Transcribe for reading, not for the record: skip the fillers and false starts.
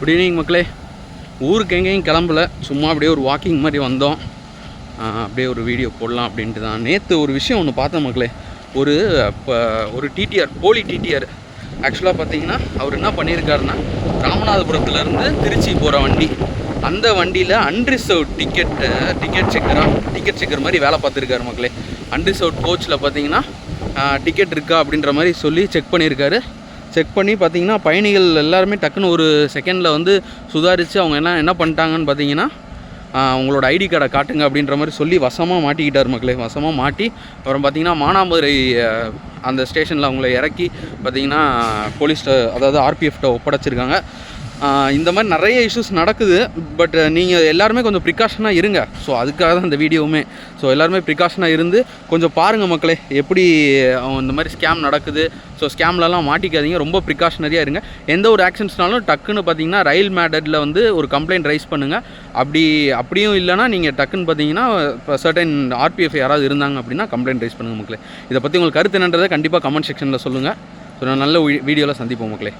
Good evening மக்களே. ஊருக்கு எங்கேயும் கிளம்பல, சும்மா அப்படியே ஒரு வாக்கிங் மாதிரி வந்தோம். அப்படியே ஒரு வீடியோ போடலாம் அப்படின்ட்டு தான். நேற்று ஒரு விஷயம் ஒன்று பார்த்தேன் மக்களே. ஒரு டிடிஆர், போலி டிடிஆர். ஆக்சுவலாக பார்த்தீங்கன்னா அவர் என்ன பண்ணியிருக்காருன்னா, ராமநாதபுரத்துலேருந்து திருச்சி போகிற வண்டி, அந்த வண்டியில் அன்ரிசர்வ்ட் டிக்கெட் செக்கர் மாதிரி வேலை பார்த்துருக்காரு மக்களே. அன்ரிசர்வ்ட் கோச்சில் பார்த்தீங்கன்னா டிக்கெட் இருக்கா அப்படின்ற மாதிரி சொல்லி செக் பண்ணியிருக்காரு. செக் பண்ணி பார்த்தீங்கன்னா பயணிகள் எல்லாருமே டக்குன்னு ஒரு செகண்டில் வந்து சுதாரித்து அவங்க என்ன பண்ணிட்டாங்கன்னு பார்த்தீங்கன்னா, உங்களோட ஐடி கார்டை காட்டுங்க அப்படின்ற மாதிரி சொல்லி வசமாக மாட்டிக்கிட்டார் மக்களே. வசமாக மாட்டி அப்புறம் பார்த்தீங்கன்னா மானாமதுரை அந்த ஸ்டேஷனில் அவங்கள இறக்கி பார்த்தீங்கன்னா போலீஸ், அதாவது ஆர்பிஎஃப்ட்ட ஒப்படைச்சிருக்காங்க. இந்த மாதிரி நிறைய இஷ்யூஸ் நடக்குது. பட் நீங்கள் எல்லாருமே கொஞ்சம் ப்ரிகாஷனாக இருங்க. ஸோ அதுக்காக தான் இந்த வீடியோவுமே. ஸோ எல்லாருமே ப்ரிகாஷனாக இருந்து கொஞ்சம் பாருங்கள் மக்களே, எப்படி இந்த மாதிரி ஸ்கேம் நடக்குது. ஸோ ஸ்கேம்லலாம் மாட்டிக்காதீங்க, ரொம்ப ப்ரிகாஷனரியாக இருங்க. எந்த ஒரு ஆக்ஷன்ஸ்னாலும் டக்குன்னு பார்த்தீங்கன்னா ரயில் மேடரில் வந்து ஒரு கம்ப்ளைண்ட் ரைஸ் பண்ணுங்கள். அப்படியும் இல்லைனா நீங்கள் டக்குன்னு பார்த்தீங்கன்னா இப்போ சர்டன் ஆர்பிஎஃப் யாராவது இருந்தாங்க அப்படின்னா கம்ப்ளைண்ட் ரைஸ் பண்ணுங்கள் மக்களே. இதை பற்றி உங்களுக்கு கருத்து என்னன்றதை கண்டிப்பாக கமெண்ட் செக்ஷனில் சொல்லுங்கள். ஸோ நான் நல்ல வீடியோவில் சந்திப்போம் மக்களே.